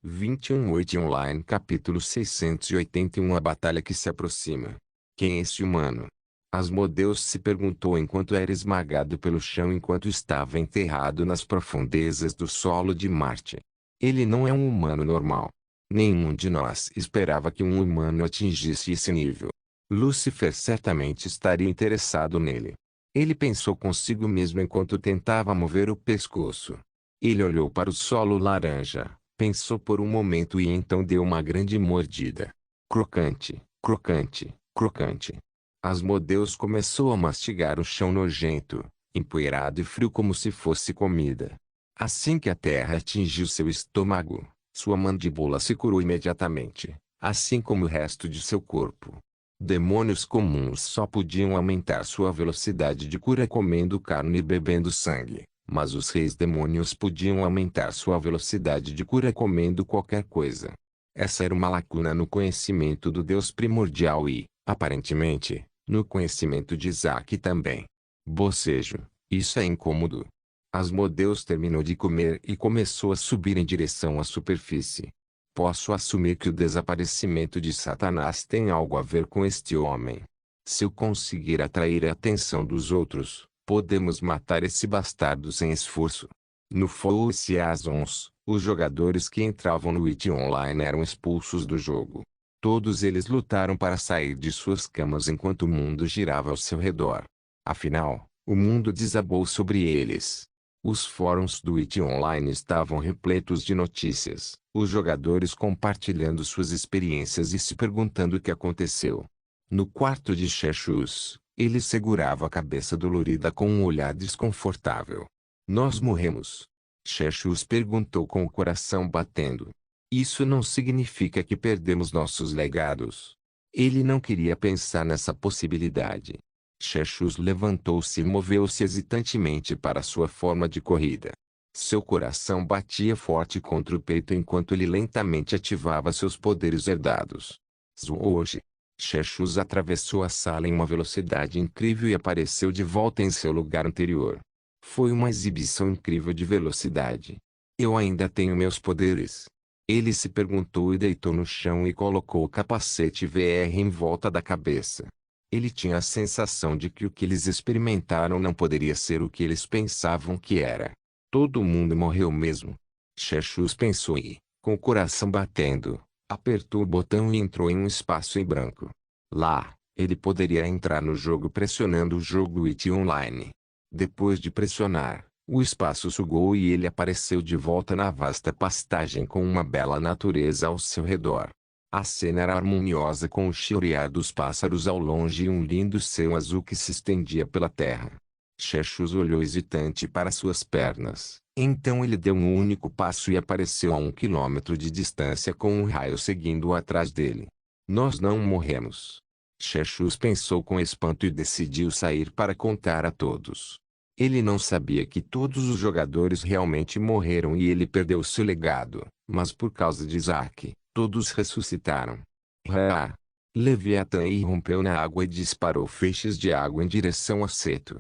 21 Wait Online Capítulo 681 A batalha que se aproxima. Quem é esse humano? Asmodeus se perguntou enquanto era esmagado pelo chão enquanto estava enterrado nas profundezas do solo de Marte. Ele não é um humano normal. Nenhum de nós esperava que um humano atingisse esse nível. Lúcifer certamente estaria interessado nele. Ele pensou consigo mesmo enquanto tentava mover o pescoço. Ele olhou para o solo laranja, pensou por um momento e então deu uma grande mordida. Crocante, crocante, crocante. Asmodeus começou a mastigar o chão nojento, empoeirado e frio como se fosse comida. Assim que a terra atingiu seu estômago, sua mandíbula se curou imediatamente, assim como o resto de seu corpo. Demônios comuns só podiam aumentar sua velocidade de cura comendo carne e bebendo sangue, mas os reis demônios podiam aumentar sua velocidade de cura comendo qualquer coisa. Essa era uma lacuna no conhecimento do Deus primordial e, aparentemente, no conhecimento de Isaac também. Bocejo, isso é incômodo. Asmodeus terminou de comer e começou a subir em direção à superfície. Posso assumir que o desaparecimento de Satanás tem algo a ver com este homem. Se eu conseguir atrair a atenção dos outros, podemos matar esse bastardo sem esforço. No Four Seasons, os jogadores que entravam no It Online eram expulsos do jogo. Todos eles lutaram para sair de suas camas enquanto o mundo girava ao seu redor. Afinal, o mundo desabou sobre eles. Os fóruns do It Online estavam repletos de notícias, os jogadores compartilhando suas experiências e se perguntando o que aconteceu. No quarto de Chechus, ele segurava a cabeça dolorida com um olhar desconfortável. Nós morremos? Chechus perguntou com o coração batendo. Isso não significa que perdemos nossos legados. Ele não queria pensar nessa possibilidade. Chechus levantou-se e moveu-se hesitantemente para sua forma de corrida. Seu coração batia forte contra o peito enquanto ele lentamente ativava seus poderes herdados. Hoje, Chechus atravessou a sala em uma velocidade incrível e apareceu de volta em seu lugar anterior. Foi uma exibição incrível de velocidade. Eu ainda tenho meus poderes. Ele se perguntou e deitou no chão e colocou o capacete VR em volta da cabeça. Ele tinha a sensação de que o que eles experimentaram não poderia ser o que eles pensavam que era. Todo mundo morreu mesmo. Chechus pensou e, com o coração batendo, apertou o botão e entrou em um espaço em branco. Lá, ele poderia entrar no jogo pressionando o jogo It Online. Depois de pressionar, o espaço sugou e ele apareceu de volta na vasta pastagem com uma bela natureza ao seu redor. A cena era harmoniosa com o chilrear dos pássaros ao longe e um lindo céu azul que se estendia pela terra. Chechus olhou hesitante para suas pernas. Então ele deu um único passo e apareceu a 1 quilômetro de distância com um raio seguindo atrás dele. Nós não morremos. Chechus pensou com espanto e decidiu sair para contar a todos. Ele não sabia que todos os jogadores realmente morreram e ele perdeu seu legado, mas por causa de Isaac, todos ressuscitaram. Ra! Leviatã irrompeu na água e disparou feixes de água em direção a Seto.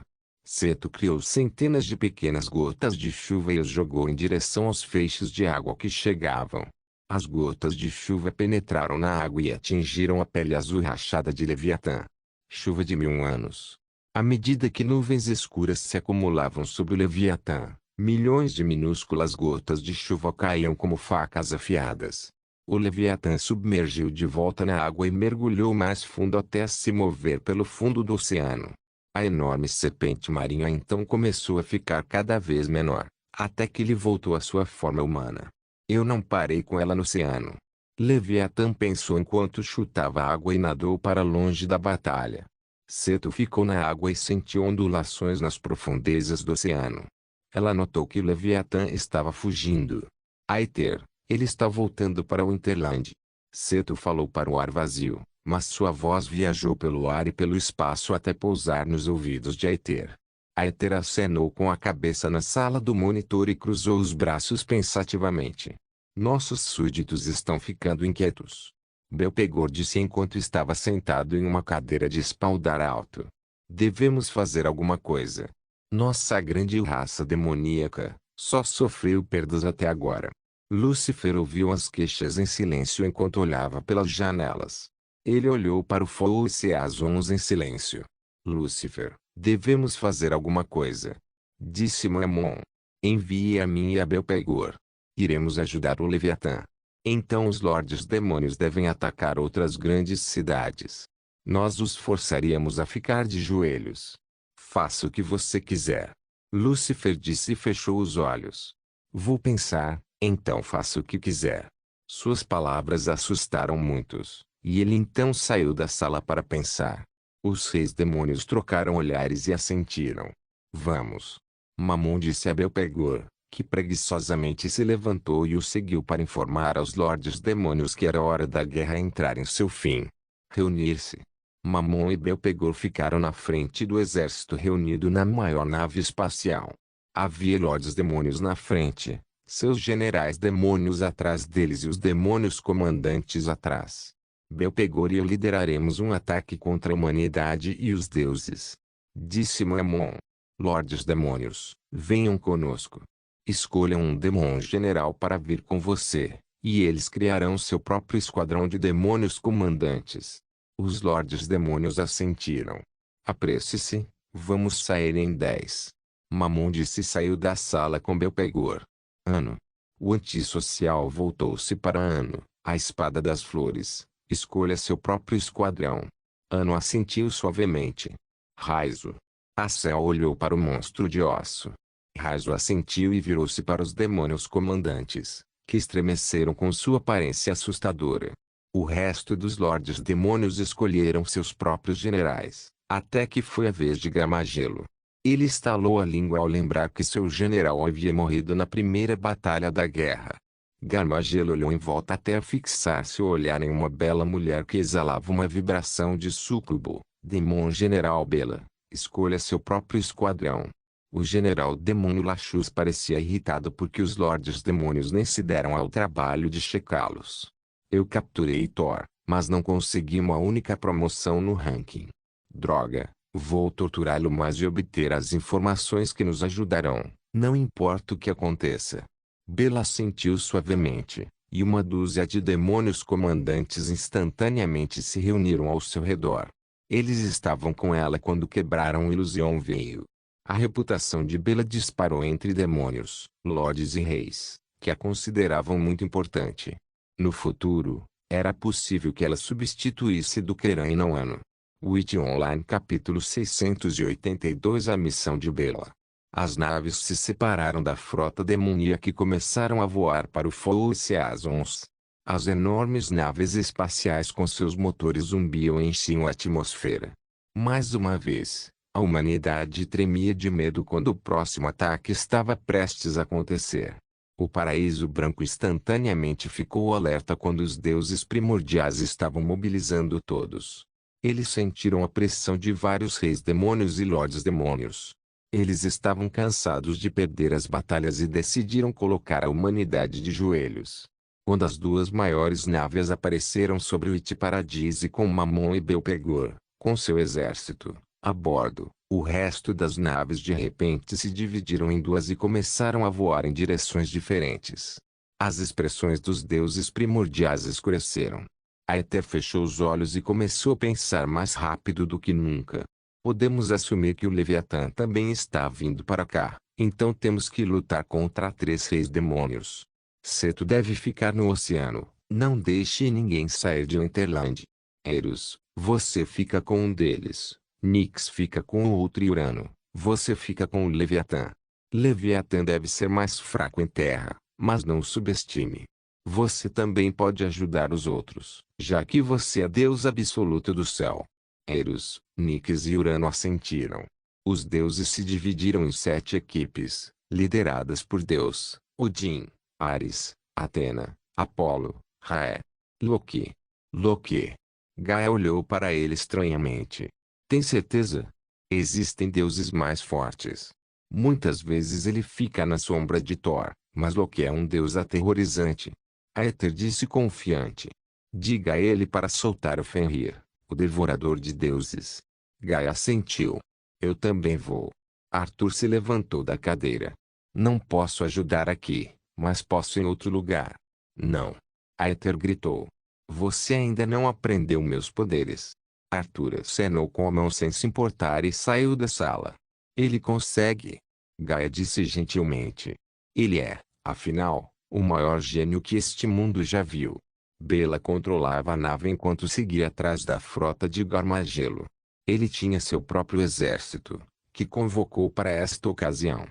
Seto criou centenas de pequenas gotas de chuva e os jogou em direção aos feixes de água que chegavam. As gotas de chuva penetraram na água e atingiram a pele azul rachada de Leviatã. Chuva de 1000 anos. À medida que nuvens escuras se acumulavam sobre o Leviatã, milhões de minúsculas gotas de chuva caíam como facas afiadas. O Leviatã submergiu de volta na água e mergulhou mais fundo até se mover pelo fundo do oceano. A enorme serpente marinha então começou a ficar cada vez menor, até que ele voltou à sua forma humana. Eu não parei com ela no oceano. Leviatã pensou enquanto chutava a água e nadou para longe da batalha. Seto ficou na água e sentiu ondulações nas profundezas do oceano. Ela notou que Leviatã estava fugindo. Aether, ele está voltando para o Interland. Seto falou para o ar vazio, mas sua voz viajou pelo ar e pelo espaço até pousar nos ouvidos de Aether. Aether acenou com a cabeça na sala do monitor e cruzou os braços pensativamente. Nossos súditos estão ficando inquietos. Belpegor disse enquanto estava sentado em uma cadeira de espaldar alto. Devemos fazer alguma coisa. Nossa grande raça demoníaca só sofreu perdas até agora. Lúcifer ouviu as queixas em silêncio enquanto olhava pelas janelas. Ele olhou para o Foice e as Ons em silêncio. Lúcifer, devemos fazer alguma coisa. Disse Mammon. Envie a mim e a Belpegor. Iremos ajudar o Leviatã. Então os lordes demônios devem atacar outras grandes cidades. Nós os forçaríamos a ficar de joelhos. Faça o que você quiser. Lúcifer disse e fechou os olhos. Vou pensar, então faça o que quiser. Suas palavras assustaram muitos, e ele então saiu da sala para pensar. Os reis demônios trocaram olhares e assentiram. Vamos. Mammon disse a Belpegor, que preguiçosamente se levantou e o seguiu para informar aos lordes demônios que era hora da guerra entrar em seu fim. Reunir-se. Mammon e Belpegor ficaram na frente do exército reunido na maior nave espacial. Havia lordes demônios na frente, seus generais demônios atrás deles e os demônios comandantes atrás. Belpegor e eu lideraremos um ataque contra a humanidade e os deuses. Disse Mammon. Lordes demônios, venham conosco. Escolham um demon general para vir com você, e eles criarão seu próprio esquadrão de demônios comandantes. Os lordes demônios assentiram. Apresse-se, vamos sair em 10. Mammon disse e saiu da sala com Belpegor. Ano. O antissocial voltou-se para Ano, a espada das flores. Escolha seu próprio esquadrão. Ano assentiu suavemente. Raizo. Acel olhou para o monstro de osso. Raizo assentiu e virou-se para os demônios comandantes, que estremeceram com sua aparência assustadora. O resto dos lordes demônios escolheram seus próprios generais, até que foi a vez de Gamagelo. Ele estalou a língua ao lembrar que seu general havia morrido na primeira batalha da guerra. Gamagelo olhou em volta até fixar seu olhar em uma bela mulher que exalava uma vibração de súcubo. Demon General Bela, escolha seu próprio esquadrão. O general demônio Lachus parecia irritado porque os lordes demônios nem se deram ao trabalho de checá-los. Eu capturei Thor, mas não consegui uma única promoção no ranking. Droga, vou torturá-lo mais e obter as informações que nos ajudarão, não importa o que aconteça. Bela assentiu suavemente, e uma dúzia de demônios comandantes instantaneamente se reuniram ao seu redor. Eles estavam com ela quando quebraram Ilusion veio. A reputação de Bela disparou entre demônios, lordes e reis, que a consideravam muito importante. No futuro, era possível que ela substituísse Duqueran e não Ano. Witch Online capítulo 682 A missão de Bela. As naves se separaram da frota demoníaca e começaram a voar para o Foice Azons. As enormes naves espaciais com seus motores zumbiam e enchiam a atmosfera. Mais uma vez, a humanidade tremia de medo quando o próximo ataque estava prestes a acontecer. O paraíso branco instantaneamente ficou alerta quando os deuses primordiais estavam mobilizando todos. Eles sentiram a pressão de vários reis demônios e lordes demônios. Eles estavam cansados de perder as batalhas e decidiram colocar a humanidade de joelhos. Quando as duas maiores naves apareceram sobre o It Paradise com Mammon e Belpegor, com seu exército, a bordo, o resto das naves de repente se dividiram em duas e começaram a voar em direções diferentes. As expressões dos deuses primordiais escureceram. Aether fechou os olhos e começou a pensar mais rápido do que nunca. Podemos assumir que o Leviatã também está vindo para cá, então temos que lutar contra 3 reis demônios. Seto deve ficar no oceano, não deixe ninguém sair de Winterland. Eros, você fica com um deles. Nyx fica com o outro e Urano, você fica com o Leviatã. Leviatã deve ser mais fraco em terra, mas não o subestime. Você também pode ajudar os outros, já que você é Deus absoluto do céu. Eros, Nyx e Urano assentiram. Os deuses se dividiram em 7 equipes, lideradas por Deus, Odin, Ares, Atena, Apolo, Raé. Loki. Loki. Gaia olhou para ele estranhamente. Tem certeza? Existem deuses mais fortes. Muitas vezes ele fica na sombra de Thor, mas Loki é um deus aterrorizante. Aether disse confiante. Diga a ele para soltar o Fenrir, o devorador de deuses. Gaia assentiu. Eu também vou. Arthur se levantou da cadeira. Não posso ajudar aqui, Mas posso em outro lugar. Não. Aether gritou. Você ainda não aprendeu meus poderes. Arthur acenou com a mão sem se importar e saiu da sala. Ele consegue. Gaia disse gentilmente. Ele é, afinal, o maior gênio que este mundo já viu. Bela controlava a nave enquanto seguia atrás da frota de Garmagelo. Ele tinha seu próprio exército, que convocou para esta ocasião.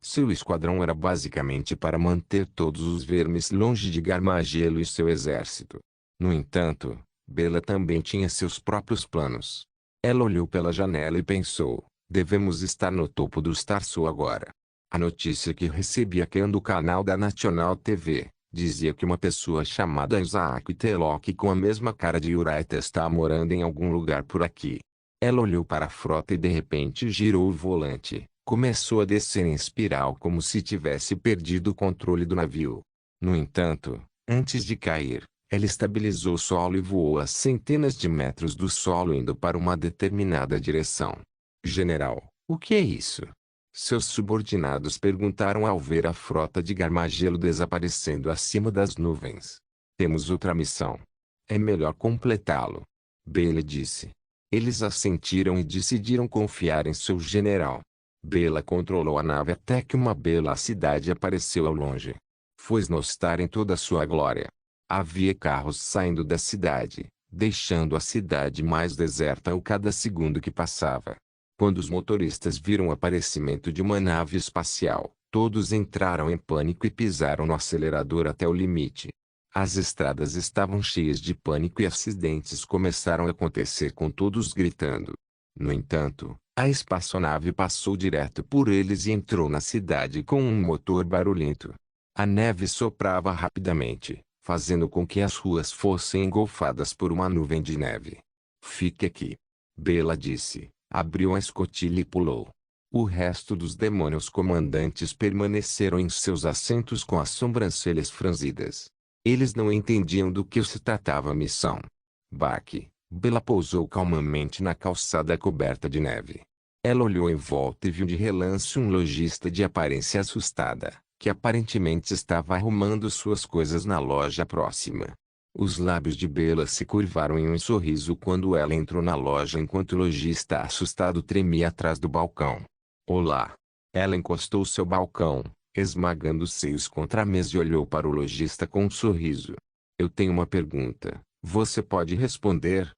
Seu esquadrão era basicamente para manter todos os vermes longe de Garmagelo e seu exército. No entanto, Bela também tinha seus próprios planos. Ela olhou pela janela e pensou, devemos estar no topo do Starso agora. A notícia que recebi aqui do canal da National TV, dizia que uma pessoa chamada Isaac Telok com a mesma cara de Uraita está morando em algum lugar por aqui. Ela olhou para a frota e de repente girou o volante. Começou a descer em espiral como se tivesse perdido o controle do navio. No entanto, antes de cair, ela estabilizou o solo e voou a centenas de metros do solo indo para uma determinada direção. General, o que é isso? Seus subordinados perguntaram ao ver a frota de Garmagelo desaparecendo acima das nuvens. Temos outra missão. É melhor completá-lo. Bela disse. Eles assentiram e decidiram confiar em seu general. Bela controlou a nave até que uma bela cidade apareceu ao longe. Foi notar em toda sua glória. Havia carros saindo da cidade, deixando a cidade mais deserta a cada segundo que passava. Quando os motoristas viram o aparecimento de uma nave espacial, todos entraram em pânico e pisaram no acelerador até o limite. As estradas estavam cheias de pânico e acidentes começaram a acontecer com todos gritando. No entanto, a espaçonave passou direto por eles e entrou na cidade com um motor barulhento. A neve soprava rapidamente, fazendo com que as ruas fossem engolfadas por uma nuvem de neve. Fique aqui. Bela disse, abriu a escotilha e pulou. O resto dos demônios comandantes permaneceram em seus assentos com as sobrancelhas franzidas. Eles não entendiam do que se tratava a missão. Baque. Bela pousou calmamente na calçada coberta de neve. Ela olhou em volta e viu de relance um lojista de aparência assustada, que aparentemente estava arrumando suas coisas na loja próxima. Os lábios de Bela se curvaram em um sorriso quando ela entrou na loja enquanto o lojista assustado tremia atrás do balcão. Olá! Ela encostou seu balcão, esmagando os seios contra a mesa e olhou para o lojista com um sorriso. Eu tenho uma pergunta. Você pode responder?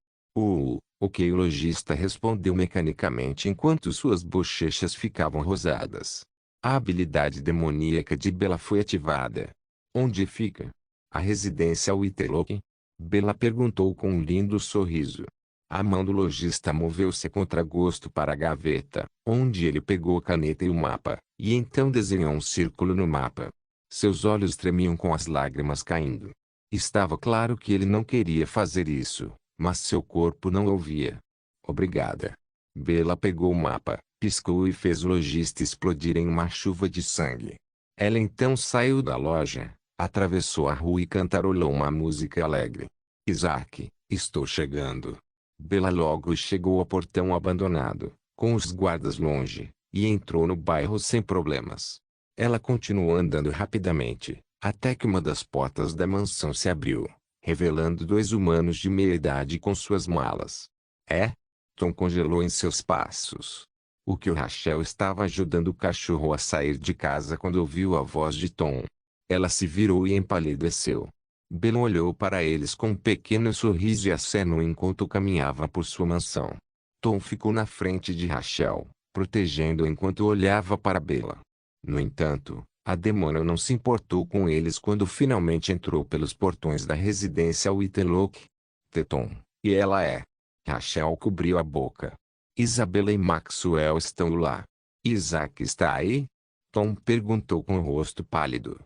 Ok, o lojista respondeu mecanicamente enquanto suas bochechas ficavam rosadas. A habilidade demoníaca de Bela foi ativada. Onde fica? A residência Whitlock? Bela perguntou com um lindo sorriso. A mão do lojista moveu-se a contragosto para a gaveta, onde ele pegou a caneta e o mapa, e então desenhou um círculo no mapa. Seus olhos tremiam com as lágrimas caindo. Estava claro que ele não queria fazer isso, mas seu corpo não ouvia. Obrigada. Bela pegou o mapa, piscou e fez o lojista explodir em uma chuva de sangue. Ela então saiu da loja, atravessou a rua e cantarolou uma música alegre. Isaac, estou chegando. Bela logo chegou ao portão abandonado, com os guardas longe, e entrou no bairro sem problemas. Ela continuou andando rapidamente, até que uma das portas da mansão se abriu, revelando dois humanos de meia-idade com suas malas. Tom congelou em seus passos. O que o Rachel estava ajudando o cachorro a sair de casa quando ouviu a voz de Tom. Ela se virou e empalideceu. Bela olhou para eles com um pequeno sorriso e acenou enquanto caminhava por sua mansão. Tom ficou na frente de Rachel, protegendo-o enquanto olhava para Bela. No entanto, a demônio não se importou com eles quando finalmente entrou pelos portões da residência Whitlock. Tom, e ela é. Rachel cobriu a boca. Isabela e Maxwell estão lá. Isaac está aí? Tom perguntou com o rosto pálido.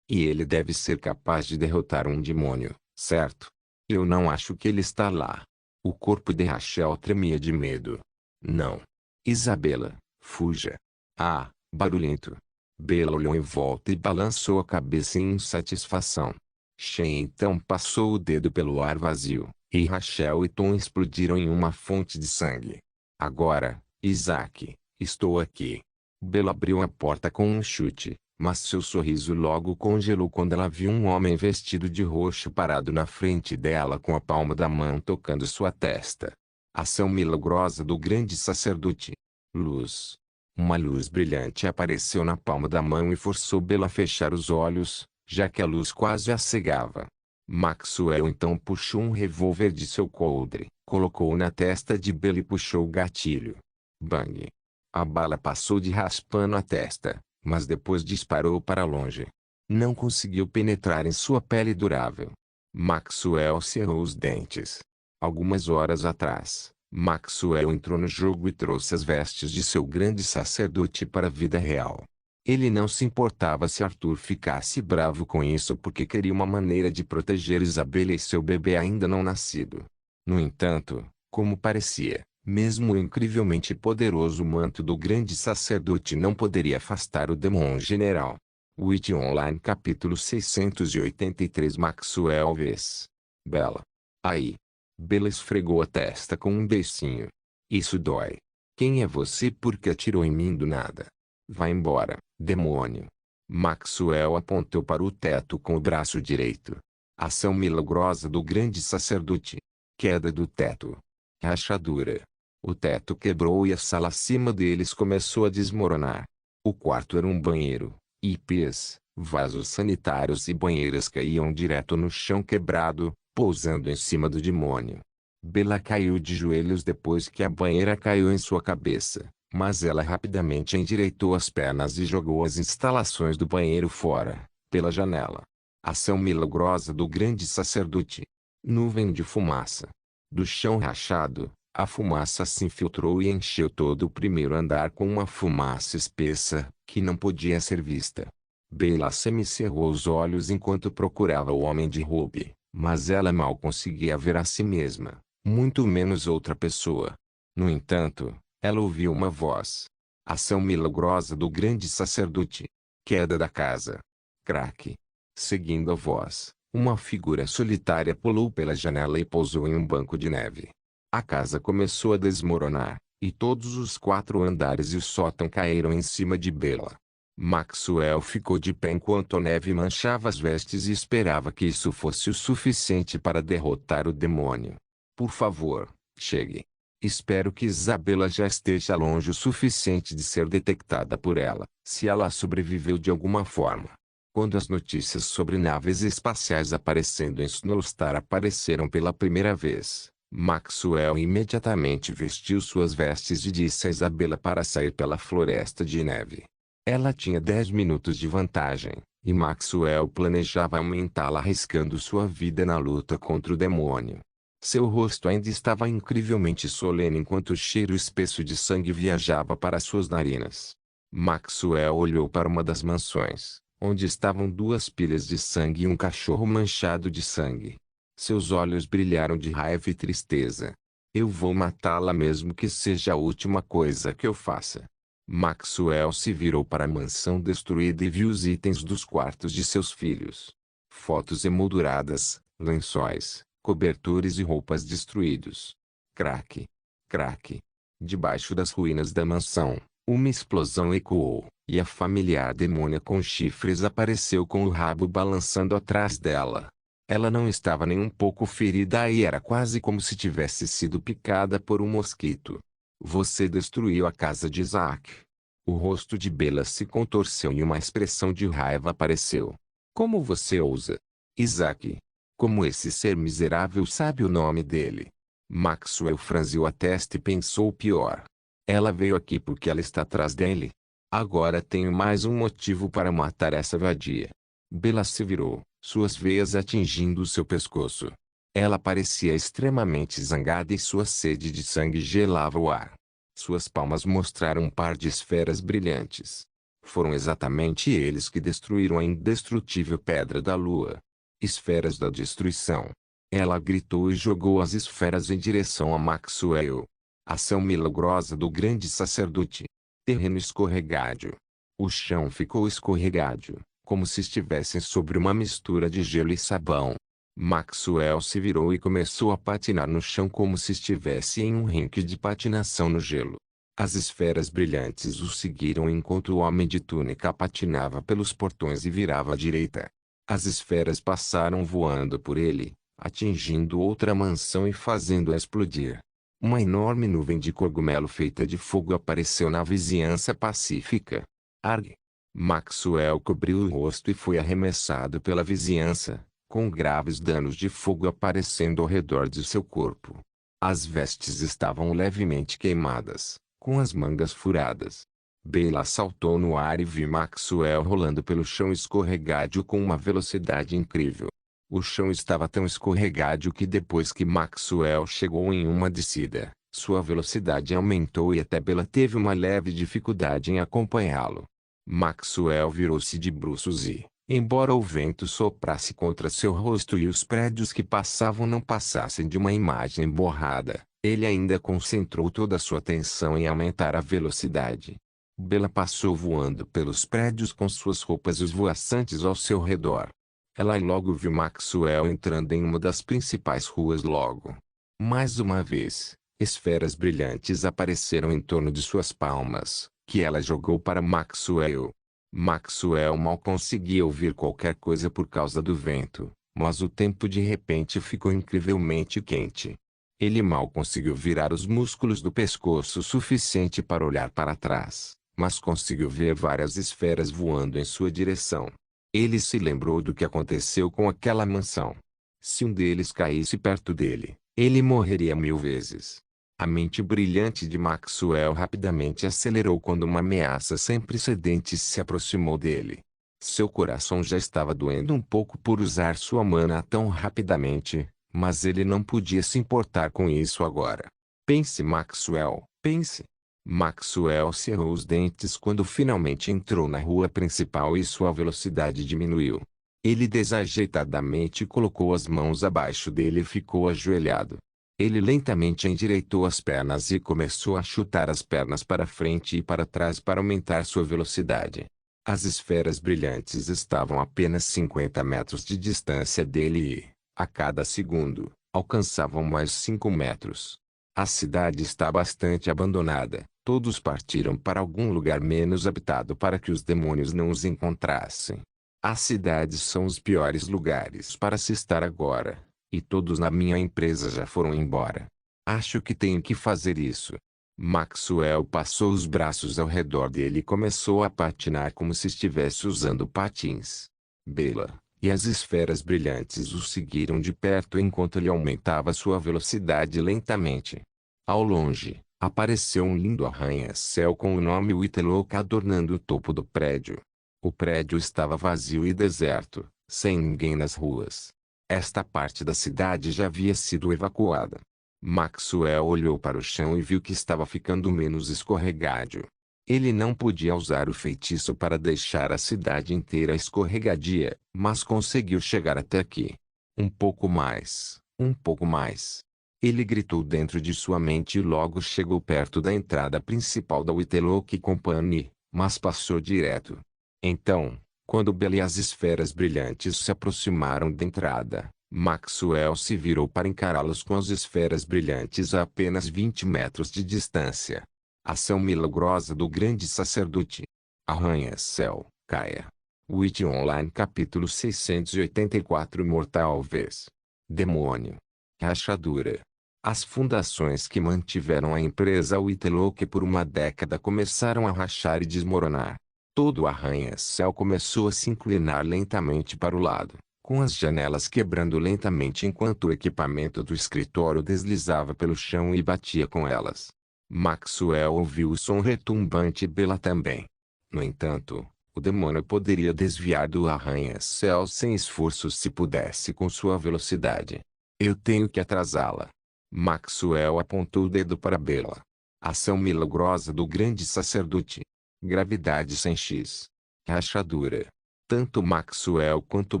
E ele deve ser capaz de derrotar um demônio, certo? Eu não acho que ele está lá. O corpo de Rachel tremia de medo. Não. Isabela, fuja. Ah, barulhento. Bela olhou em volta e balançou a cabeça em insatisfação. Shane então passou o dedo pelo ar vazio, e Rachel e Tom explodiram em uma fonte de sangue. Agora, Isaac, estou aqui. Bela abriu a porta com um chute, Mas seu sorriso logo congelou quando ela viu um homem vestido de roxo parado na frente dela com a palma da mão tocando sua testa. Ação milagrosa do grande sacerdote. Luz. Uma luz brilhante apareceu na palma da mão e forçou Bella a fechar os olhos, já que a luz quase a cegava. Maxwell então puxou um revólver de seu coldre, colocou-o na testa de Bella e puxou o gatilho. Bang! A bala passou de raspando a testa, mas depois disparou para longe. Não conseguiu penetrar em sua pele durável. Maxwell cerrou os dentes. Algumas horas atrás, Maxwell entrou no jogo e trouxe as vestes de seu grande sacerdote para a vida real. Ele não se importava se Arthur ficasse bravo com isso porque queria uma maneira de proteger Isabella e seu bebê ainda não nascido. No entanto, como parecia, mesmo o incrivelmente poderoso manto do grande sacerdote não poderia afastar o demônio general. Witch Online capítulo 683 Maxwell vs. Bella. Aí. Bella esfregou a testa com um beicinho. Isso dói. Quem é você porque atirou em mim do nada? Vá embora, demônio. Maxwell apontou para o teto com o braço direito. Ação milagrosa do grande sacerdote. Queda do teto. Rachadura. O teto quebrou e a sala acima deles começou a desmoronar. O quarto era um banheiro. IPs, vasos sanitários e banheiras caíam direto no chão quebrado, pousando em cima do demônio. Bella caiu de joelhos depois que a banheira caiu em sua cabeça, mas ela rapidamente endireitou as pernas e jogou as instalações do banheiro fora, pela janela. Ação milagrosa do grande sacerdote. Nuvem de fumaça. Do chão rachado, a fumaça se infiltrou e encheu todo o primeiro andar com uma fumaça espessa, que não podia ser vista. Bella semicerrou os olhos enquanto procurava o homem de Ruby, mas ela mal conseguia ver a si mesma, muito menos outra pessoa. No entanto, ela ouviu uma voz. Ação milagrosa do grande sacerdote. Queda da casa. Crack. Seguindo a voz, uma figura solitária pulou pela janela e pousou em um banco de neve. A casa começou a desmoronar, e todos os 4 andares e o sótão caíram em cima de Bella. Maxwell ficou de pé enquanto a neve manchava as vestes e esperava que isso fosse o suficiente para derrotar o demônio. Por favor, chegue. Espero que Isabella já esteja longe o suficiente de ser detectada por ela, se ela sobreviveu de alguma forma. Quando as notícias sobre naves espaciais aparecendo em Snowstar apareceram pela primeira vez, Maxwell imediatamente vestiu suas vestes e disse a Isabella para sair pela floresta de neve. Ela tinha 10 minutos de vantagem, e Maxwell planejava aumentá-la arriscando sua vida na luta contra o demônio. Seu rosto ainda estava incrivelmente solene enquanto o cheiro espesso de sangue viajava para suas narinas. Maxwell olhou para uma das mansões, onde estavam 2 pilhas de sangue e um cachorro manchado de sangue. Seus olhos brilharam de raiva e tristeza. Eu vou matá-la mesmo que seja a última coisa que eu faça. Maxwell se virou para a mansão destruída e viu os itens dos quartos de seus filhos. Fotos emolduradas, lençóis, cobertores e roupas destruídos. Crack. Crack. Debaixo das ruínas da mansão, uma explosão ecoou, e a familiar demônia com chifres apareceu com o rabo balançando atrás dela. Ela não estava nem um pouco ferida e era quase como se tivesse sido picada por um mosquito. Você destruiu a casa de Isaac. O rosto de Bella se contorceu e uma expressão de raiva apareceu. Como você ousa? Isaac. Como esse ser miserável sabe o nome dele? Maxwell franziu a testa e pensou o pior. Ela veio aqui porque ela está atrás dele. Agora tenho mais um motivo para matar essa vadia. Bella se virou, suas veias atingindo seu pescoço. Ela parecia extremamente zangada e sua sede de sangue gelava o ar. Suas palmas mostraram um par de esferas brilhantes. Foram exatamente eles que destruíram a indestrutível Pedra da Lua. Esferas da destruição. Ela gritou e jogou as esferas em direção a Maxwell. Ação milagrosa do grande sacerdote. Terreno escorregadio. O chão ficou escorregadio, como se estivessem sobre uma mistura de gelo e sabão. Maxwell se virou e começou a patinar no chão como se estivesse em um rink de patinação no gelo. As esferas brilhantes o seguiram enquanto o homem de túnica patinava pelos portões e virava à direita. As esferas passaram voando por ele, atingindo outra mansão e fazendo-a explodir. Uma enorme nuvem de cogumelo feita de fogo apareceu na vizinhança pacífica. Arg! Maxwell cobriu o rosto e foi arremessado pela vizinhança, com graves danos de fogo aparecendo ao redor de seu corpo. As vestes estavam levemente queimadas, com as mangas furadas. Bela saltou no ar e viu Maxwell rolando pelo chão escorregadio com uma velocidade incrível. O chão estava tão escorregadio que depois que Maxwell chegou em uma descida, sua velocidade aumentou e até Bela teve uma leve dificuldade em acompanhá-lo. Maxwell virou-se de bruços e, embora o vento soprasse contra seu rosto e os prédios que passavam não passassem de uma imagem borrada, ele ainda concentrou toda a sua atenção em aumentar a velocidade. Bela passou voando pelos prédios com suas roupas esvoaçantes ao seu redor. Ela logo viu Maxwell entrando em uma das principais ruas logo. Mais uma vez, esferas brilhantes apareceram em torno de suas palmas, que ela jogou para Maxwell. Maxwell mal conseguia ouvir qualquer coisa por causa do vento, mas o tempo de repente ficou incrivelmente quente. Ele mal conseguiu virar os músculos do pescoço o suficiente para olhar para trás, mas conseguiu ver várias esferas voando em sua direção. Ele se lembrou do que aconteceu com aquela mansão. Se um deles caísse perto dele, ele morreria 1000 vezes. A mente brilhante de Maxwell rapidamente acelerou quando uma ameaça sem precedentes se aproximou dele. Seu coração já estava doendo um pouco por usar sua mana tão rapidamente, mas ele não podia se importar com isso agora. Pense, Maxwell, pense. Maxwell cerrou os dentes quando finalmente entrou na rua principal e sua velocidade diminuiu. Ele desajeitadamente colocou as mãos abaixo dele e ficou ajoelhado. Ele lentamente endireitou as pernas e começou a chutar as pernas para frente e para trás para aumentar sua velocidade. As esferas brilhantes estavam a apenas 50 metros de distância dele e, a cada segundo, alcançavam mais 5 metros. A cidade está bastante abandonada. Todos partiram para algum lugar menos habitado para que os demônios não os encontrassem. As cidades são os piores lugares para se estar agora, e todos na minha empresa já foram embora. Acho que tenho que fazer isso. Maxwell passou os braços ao redor dele e começou a patinar como se estivesse usando patins. Bela e as esferas brilhantes o seguiram de perto enquanto ele aumentava sua velocidade lentamente. Ao longe, apareceu um lindo arranha-céu com o nome Whitelock adornando o topo do prédio. O prédio estava vazio e deserto, sem ninguém nas ruas. Esta parte da cidade já havia sido evacuada. Maxwell olhou para o chão e viu que estava ficando menos escorregadio. Ele não podia usar o feitiço para deixar a cidade inteira escorregadia, mas conseguiu chegar até aqui. Um pouco mais, um pouco mais. Ele gritou dentro de sua mente e logo chegou perto da entrada principal da Whitelock Company, mas passou direto. Então, quando Bela e as esferas brilhantes se aproximaram da entrada, Maxwell se virou para encará-los com as esferas brilhantes a apenas 20 metros de distância. Ação milagrosa do grande sacerdote. Arranha-céu, caia. Witch Online capítulo 684 Mortal vez. Demônio. Rachadura. As fundações que mantiveram a empresa Whitelock por uma década começaram a rachar e desmoronar. Todo o arranha-céu começou a se inclinar lentamente para o lado, com as janelas quebrando lentamente enquanto o equipamento do escritório deslizava pelo chão e batia com elas. Maxwell ouviu o som retumbante e Bela também. No entanto, o demônio poderia desviar do arranha-céu sem esforço se pudesse com sua velocidade. Eu tenho que atrasá-la. Maxwell apontou o dedo para Bela. Ação milagrosa do grande sacerdote. Gravidade sem X. Rachadura. Tanto Maxwell quanto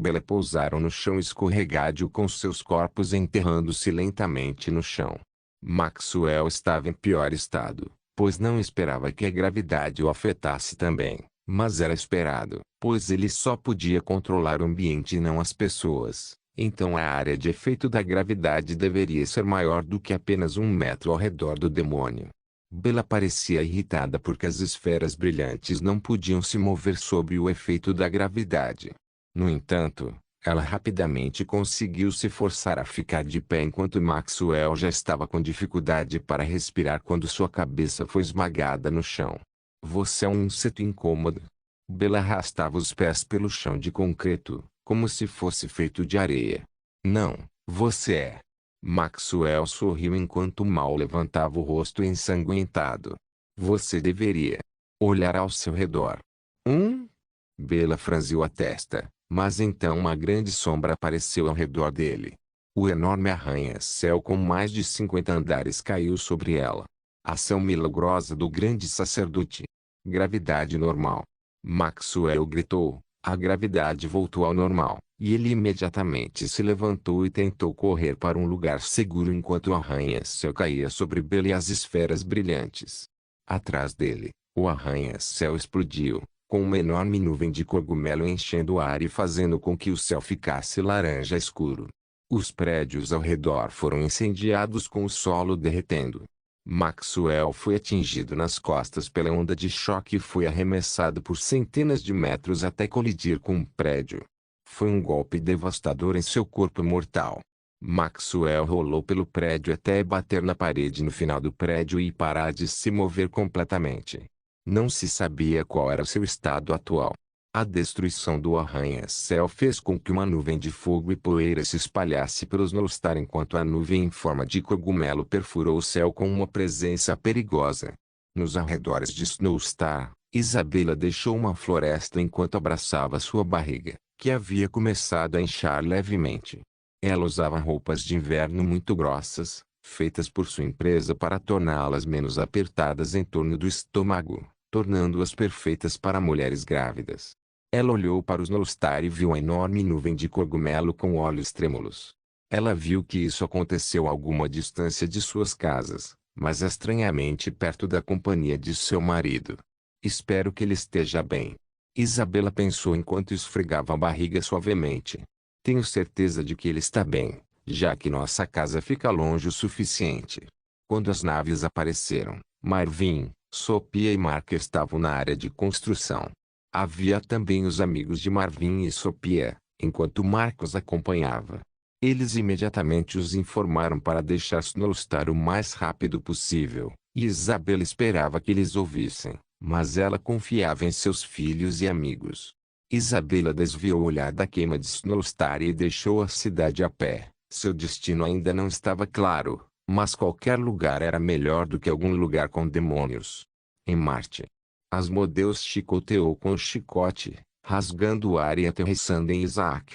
Bela pousaram no chão escorregadio com seus corpos enterrando-se lentamente no chão. Maxwell estava em pior estado, pois não esperava que a gravidade o afetasse também, mas era esperado, pois ele só podia controlar o ambiente e não as pessoas, então a área de efeito da gravidade deveria ser maior do que apenas 1 metro ao redor do demônio. Bella parecia irritada porque as esferas brilhantes não podiam se mover sob o efeito da gravidade. No entanto, ela rapidamente conseguiu se forçar a ficar de pé enquanto Maxwell já estava com dificuldade para respirar quando sua cabeça foi esmagada no chão. Você é um inseto incômodo. Bella arrastava os pés pelo chão de concreto, como se fosse feito de areia. Não, você é. Maxwell sorriu enquanto Mal levantava o rosto ensanguentado. Você deveria olhar ao seu redor. Bella franziu a testa, mas então uma grande sombra apareceu ao redor dele. O enorme arranha-céu com mais de 50 andares caiu sobre ela. Ação milagrosa do grande sacerdote. Gravidade normal. Maxwell gritou. A gravidade voltou ao normal, e ele imediatamente se levantou e tentou correr para um lugar seguro enquanto o arranha-céu caía sobre Bella e as esferas brilhantes. Atrás dele, o arranha-céu explodiu, com uma enorme nuvem de cogumelo enchendo o ar e fazendo com que o céu ficasse laranja escuro. Os prédios ao redor foram incendiados com o solo derretendo. Maxwell foi atingido nas costas pela onda de choque e foi arremessado por centenas de metros até colidir com um prédio. Foi um golpe devastador em seu corpo mortal. Maxwell rolou pelo prédio até bater na parede no final do prédio e parar de se mover completamente. Não se sabia qual era seu estado atual. A destruição do arranha-céu fez com que uma nuvem de fogo e poeira se espalhasse pelos Snowstar enquanto a nuvem em forma de cogumelo perfurou o céu com uma presença perigosa. Nos arredores de Snowstar, Isabella deixou uma floresta enquanto abraçava sua barriga, que havia começado a inchar levemente. Ela usava roupas de inverno muito grossas, feitas por sua empresa para torná-las menos apertadas em torno do estômago, tornando-as perfeitas para mulheres grávidas. Ela olhou para os Snowstar e viu a enorme nuvem de cogumelo com olhos trêmulos. Ela viu que isso aconteceu a alguma distância de suas casas, mas estranhamente perto da companhia de seu marido. Espero que ele esteja bem. Isabella pensou enquanto esfregava a barriga suavemente. Tenho certeza de que ele está bem, já que nossa casa fica longe o suficiente. Quando as naves apareceram, Marvin, Sophia e Mark estavam na área de construção. Havia também os amigos de Marvin e Sophia, enquanto Mark os acompanhava. Eles imediatamente os informaram para deixar Snowstar o mais rápido possível, e Isabella esperava que eles ouvissem, mas ela confiava em seus filhos e amigos. Isabella desviou o olhar da queima de Snowstar e deixou a cidade a pé. Seu destino ainda não estava claro, mas qualquer lugar era melhor do que algum lugar com demônios. Em Marte, Asmodeus chicoteou com o chicote, rasgando o ar e aterrissando em Isaac.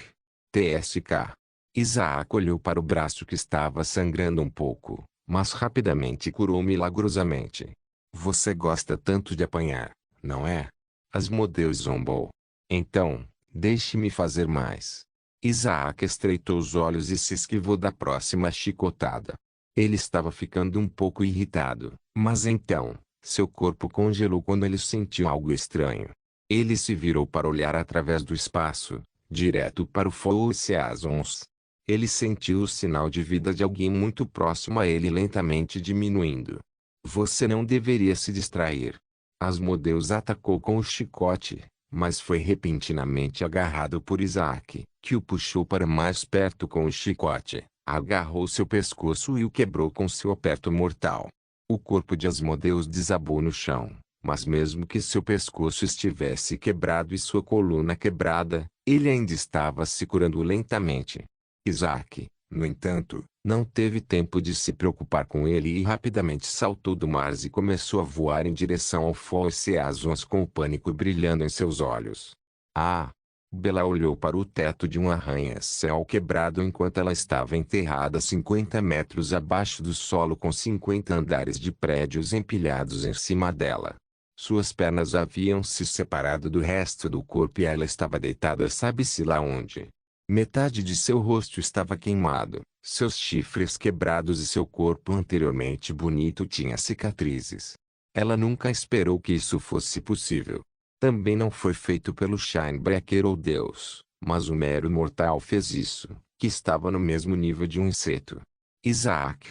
TSK. Isaac olhou para o braço que estava sangrando um pouco, mas rapidamente curou milagrosamente. Você gosta tanto de apanhar, não é? Asmodeus zombou. Então, deixe-me fazer mais. Isaac estreitou os olhos e se esquivou da próxima chicotada. Ele estava ficando um pouco irritado, mas então, seu corpo congelou quando ele sentiu algo estranho. Ele se virou para olhar através do espaço, direto para o Four-Seasons. Ele sentiu o sinal de vida de alguém muito próximo a ele lentamente diminuindo. Você não deveria se distrair. Asmodeus atacou com o chicote, mas foi repentinamente agarrado por Isaac, que o puxou para mais perto com o chicote, agarrou seu pescoço e o quebrou com seu aperto mortal. O corpo de Asmodeus desabou no chão, mas mesmo que seu pescoço estivesse quebrado e sua coluna quebrada, ele ainda estava se curando lentamente. Isaac, no entanto, não teve tempo de se preocupar com ele e rapidamente saltou do Mars e começou a voar em direção ao Four-Seasons com o pânico brilhando em seus olhos. Ah! Bella olhou para o teto de um arranha-céu quebrado enquanto ela estava enterrada 50 metros abaixo do solo com 50 andares de prédios empilhados em cima dela. Suas pernas haviam se separado do resto do corpo e ela estava deitada sabe-se lá onde. Metade de seu rosto estava queimado, seus chifres quebrados e seu corpo anteriormente bonito tinha cicatrizes. Ela nunca esperou que isso fosse possível. Também não foi feito pelo Shinebreaker ou Deus, mas um mero mortal fez isso, que estava no mesmo nível de um inseto. Isaac.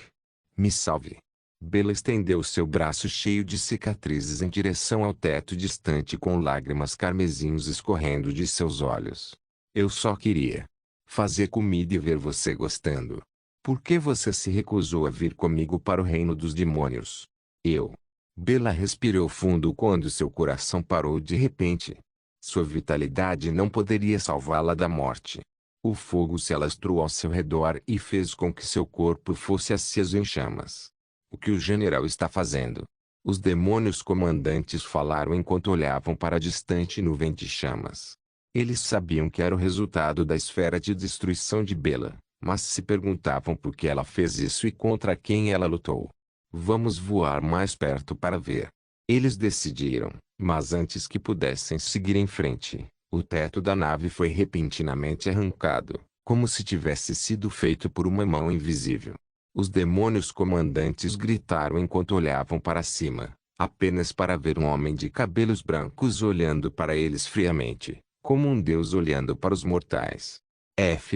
Me salve. Bela estendeu seu braço cheio de cicatrizes em direção ao teto distante com lágrimas carmesinhos escorrendo de seus olhos. Eu só queria fazer comida e ver você gostando. Por que você se recusou a vir comigo para o reino dos demônios? Eu. Bela respirou fundo quando seu coração parou de repente. Sua vitalidade não poderia salvá-la da morte. O fogo se alastrou ao seu redor e fez com que seu corpo fosse aceso em chamas. O que o general está fazendo? Os demônios comandantes falaram enquanto olhavam para a distante nuvem de chamas. Eles sabiam que era o resultado da esfera de destruição de Bela, mas se perguntavam por que ela fez isso e contra quem ela lutou. Vamos voar mais perto para ver. Eles decidiram, mas antes que pudessem seguir em frente, o teto da nave foi repentinamente arrancado, como se tivesse sido feito por uma mão invisível. Os demônios comandantes gritaram enquanto olhavam para cima, apenas para ver um homem de cabelos brancos olhando para eles friamente, como um deus olhando para os mortais.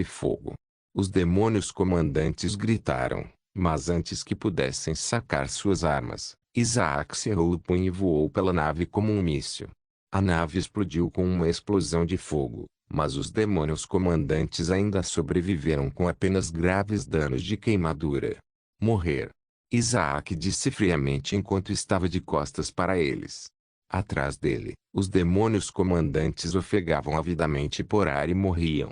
Fogo! Os demônios comandantes gritaram, mas antes que pudessem sacar suas armas, Isaac cerrou o punho e voou pela nave como um míssil. A nave explodiu com uma explosão de fogo, mas os demônios comandantes ainda sobreviveram com apenas graves danos de queimadura. Morrer. Isaac disse friamente enquanto estava de costas para eles. Atrás dele, os demônios comandantes ofegavam avidamente por ar e morriam.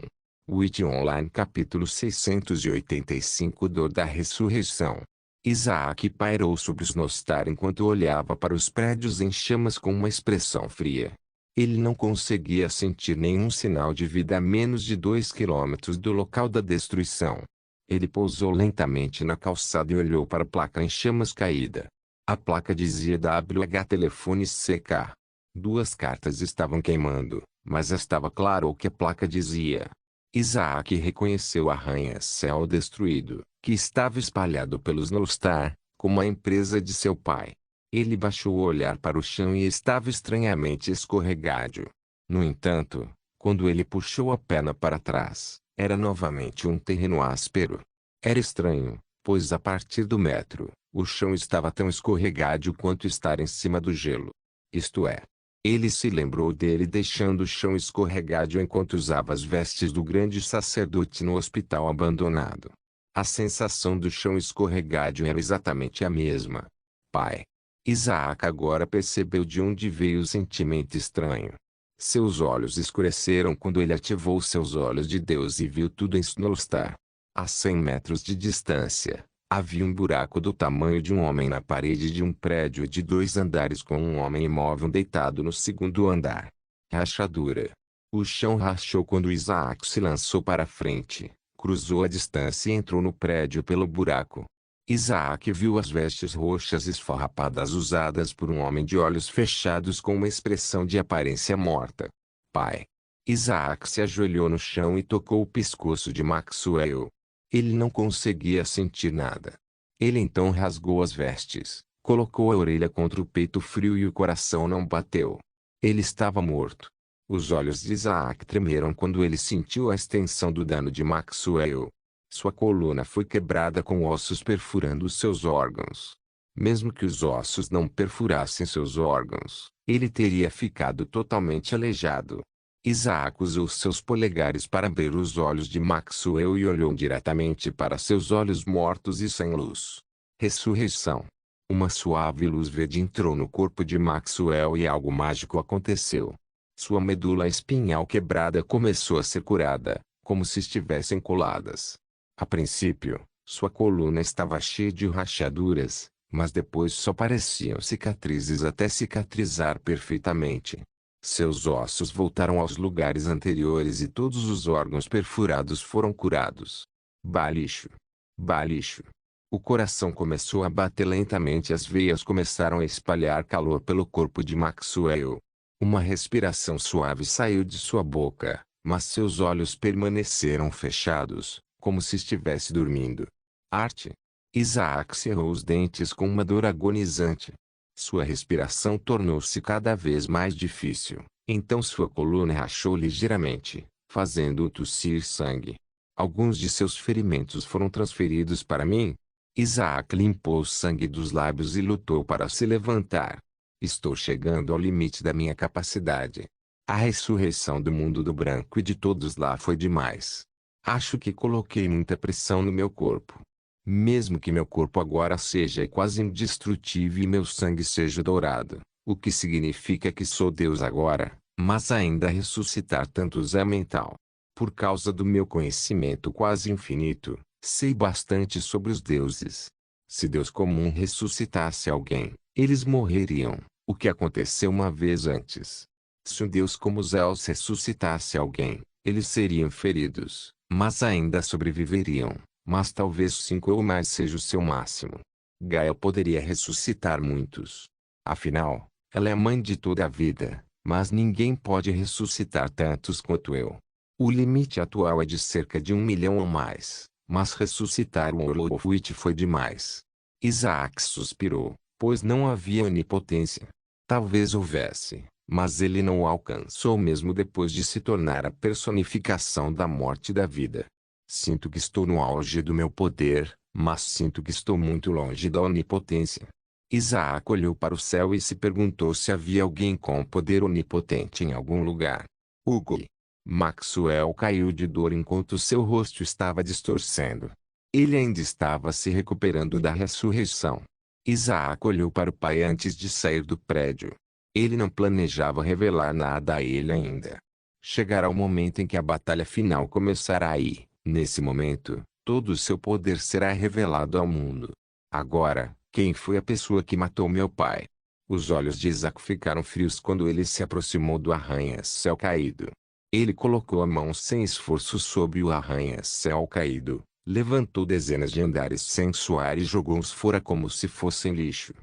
Witch Online capítulo 685 Dor da Ressurreição. Isaac pairou sobre os Nostar enquanto olhava para os prédios em chamas com uma expressão fria. Ele não conseguia sentir nenhum sinal de vida a menos de 2 quilômetros do local da destruição. Ele pousou lentamente na calçada e olhou para a placa em chamas caída. A placa dizia WH Telefone CK. 2 cartas estavam queimando, mas estava claro o que a placa dizia. Isaac reconheceu o arranha-céu destruído, que estava espalhado pelos Nostar, como a empresa de seu pai. Ele baixou o olhar para o chão e estava estranhamente escorregadio. No entanto, quando ele puxou a perna para trás, era novamente um terreno áspero. Era estranho, pois a partir do metro, o chão estava tão escorregadio quanto estar em cima do gelo. Isto é, ele se lembrou dele deixando o chão escorregadio enquanto usava as vestes do grande sacerdote no hospital abandonado. A sensação do chão escorregadio era exatamente a mesma. Pai. Isaac agora percebeu de onde veio o sentimento estranho. Seus olhos escureceram quando ele ativou seus olhos de Deus e viu tudo em Snowstar. A 100 metros de distância, havia um buraco do tamanho de um homem na parede de um prédio de 2 andares com um homem imóvel deitado no segundo andar. Rachadura. O chão rachou quando Isaac se lançou para frente, cruzou a distância e entrou no prédio pelo buraco. Isaac viu as vestes roxas esfarrapadas usadas por um homem de olhos fechados com uma expressão de aparência morta. Pai. Isaac se ajoelhou no chão e tocou o pescoço de Maxwell. Ele não conseguia sentir nada. Ele então rasgou as vestes, colocou a orelha contra o peito frio e o coração não bateu. Ele estava morto. Os olhos de Isaac tremeram quando ele sentiu a extensão do dano de Maxwell. Sua coluna foi quebrada com ossos perfurando os seus órgãos. Mesmo que os ossos não perfurassem seus órgãos, ele teria ficado totalmente aleijado. Isaac usou seus polegares para abrir os olhos de Maxwell e olhou diretamente para seus olhos mortos e sem luz. Ressurreição. Uma suave luz verde entrou no corpo de Maxwell e algo mágico aconteceu. Sua medula espinhal quebrada começou a ser curada, como se estivessem coladas. A princípio, sua coluna estava cheia de rachaduras, mas depois só pareciam cicatrizes até cicatrizar perfeitamente. Seus ossos voltaram aos lugares anteriores e todos os órgãos perfurados foram curados. Balixo. Balixo. O coração começou a bater lentamente e as veias começaram a espalhar calor pelo corpo de Maxwell. Uma respiração suave saiu de sua boca, mas seus olhos permaneceram fechados, como se estivesse dormindo. Arte. Isaac cerrou os dentes com uma dor agonizante. Sua respiração tornou-se cada vez mais difícil, então sua coluna rachou ligeiramente, fazendo-o tossir sangue. Alguns de seus ferimentos foram transferidos para mim? Isaac limpou o sangue dos lábios e lutou para se levantar. Estou chegando ao limite da minha capacidade. A ressurreição do mundo do branco e de todos lá foi demais. Acho que coloquei muita pressão no meu corpo. Mesmo que meu corpo agora seja quase indestrutível e meu sangue seja dourado, o que significa que sou Deus agora, mas ainda ressuscitar tantos é mental. Por causa do meu conhecimento quase infinito, sei bastante sobre os deuses. Se Deus comum ressuscitasse alguém, eles morreriam, o que aconteceu uma vez antes. Se um Deus como Zeus ressuscitasse alguém, eles seriam feridos, mas ainda sobreviveriam. Mas talvez 5 ou mais seja o seu máximo. Gaia poderia ressuscitar muitos. Afinal, ela é a mãe de toda a vida, mas ninguém pode ressuscitar tantos quanto eu. O limite atual é de cerca de 1 milhão ou mais, mas ressuscitar o Holofote foi demais. Isaac suspirou, pois não havia onipotência. Talvez houvesse, mas ele não o alcançou mesmo depois de se tornar a personificação da morte e da vida. Sinto que estou no auge do meu poder, mas sinto que estou muito longe da onipotência. Isaac olhou para o céu e se perguntou se havia alguém com poder onipotente em algum lugar. Hugo. Maxwell caiu de dor enquanto seu rosto estava distorcendo. Ele ainda estava se recuperando da ressurreição. Isaac olhou para o pai antes de sair do prédio. Ele não planejava revelar nada a ele ainda. Chegará o momento em que a batalha final começará e, nesse momento, todo o seu poder será revelado ao mundo. Agora, quem foi a pessoa que matou meu pai? Os olhos de Isaac ficaram frios quando ele se aproximou do arranha-céu caído. Ele colocou a mão sem esforço sobre o arranha-céu caído, levantou dezenas de andares sem suar e jogou-os fora como se fossem lixo.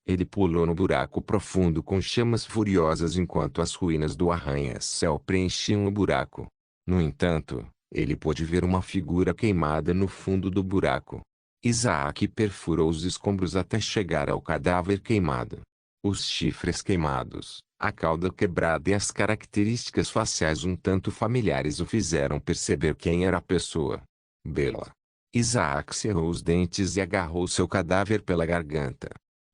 Ele pulou no buraco profundo com chamas furiosas enquanto as ruínas do arranha-céu preenchiam o buraco. No entanto, ele pôde ver uma figura queimada no fundo do buraco. Isaac perfurou os escombros até chegar ao cadáver queimado. Os chifres queimados, a cauda quebrada e as características faciais um tanto familiares o fizeram perceber quem era a pessoa. Bela. Isaac cerrou os dentes e agarrou seu cadáver pela garganta.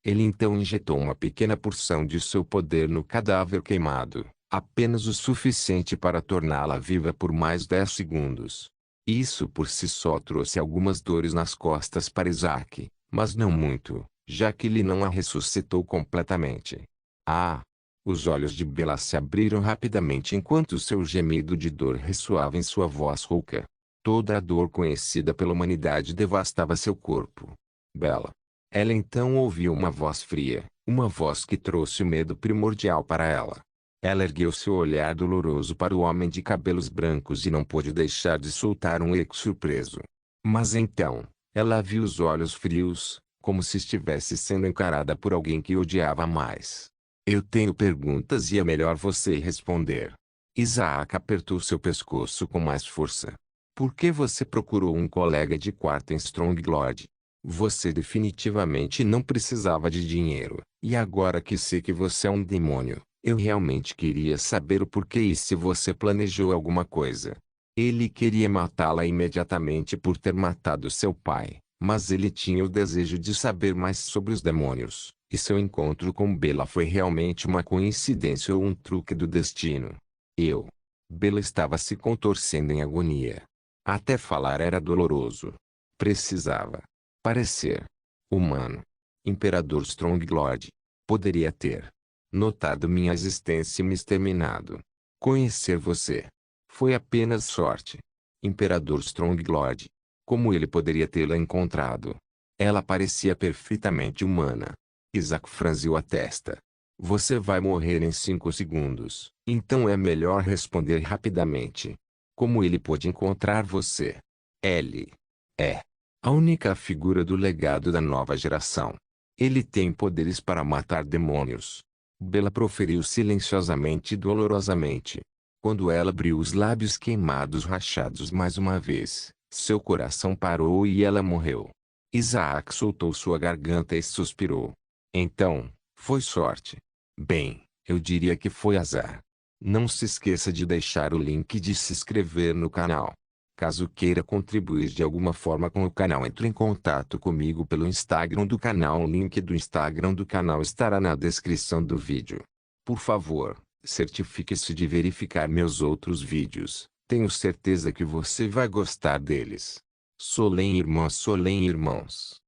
Ele então injetou uma pequena porção de seu poder no cadáver queimado, apenas o suficiente para torná-la viva por mais 10 segundos. Isso por si só trouxe algumas dores nas costas para Isaac, mas não muito, já que ele não a ressuscitou completamente. Ah! Os olhos de Bela se abriram rapidamente enquanto seu gemido de dor ressoava em sua voz rouca. Toda a dor conhecida pela humanidade devastava seu corpo. Bela. Ela então ouviu uma voz fria, uma voz que trouxe o medo primordial para ela. Ela ergueu seu olhar doloroso para o homem de cabelos brancos e não pôde deixar de soltar um eco surpreso. Mas então, ela viu os olhos frios, como se estivesse sendo encarada por alguém que odiava mais. Eu tenho perguntas e é melhor você responder. Isaac apertou seu pescoço com mais força. Por que você procurou um colega de quarto em Stronglord? Você definitivamente não precisava de dinheiro, e agora que sei que você é um demônio, eu realmente queria saber o porquê e se você planejou alguma coisa. Ele queria matá-la imediatamente por ter matado seu pai, mas ele tinha o desejo de saber mais sobre os demônios, e seu encontro com Bela foi realmente uma coincidência ou um truque do destino. Bela estava se contorcendo em agonia. Até falar era doloroso. Precisava parecer humano. Imperador Stronglord poderia ter notado minha existência e me exterminado. Conhecer você foi apenas sorte. Imperador Stronglord, como ele poderia tê-la encontrado? Ela parecia perfeitamente humana. Isaac franziu a testa. Você vai morrer em 5 segundos, então é melhor responder rapidamente. Como ele pôde encontrar você? Ele é a única figura do legado da nova geração. Ele tem poderes para matar demônios. Bela proferiu silenciosamente e dolorosamente. Quando ela abriu os lábios queimados rachados mais uma vez, seu coração parou e ela morreu. Isaac soltou sua garganta e suspirou. Então, foi sorte. Bem, eu diria que foi azar. Não se esqueça de deixar o link de se inscrever no canal. Caso queira contribuir de alguma forma com o canal, entre em contato comigo pelo Instagram do canal. O link do Instagram do canal estará na descrição do vídeo. Por favor, certifique-se de verificar meus outros vídeos. Tenho certeza que você vai gostar deles. Solém irmãs, solém irmãos.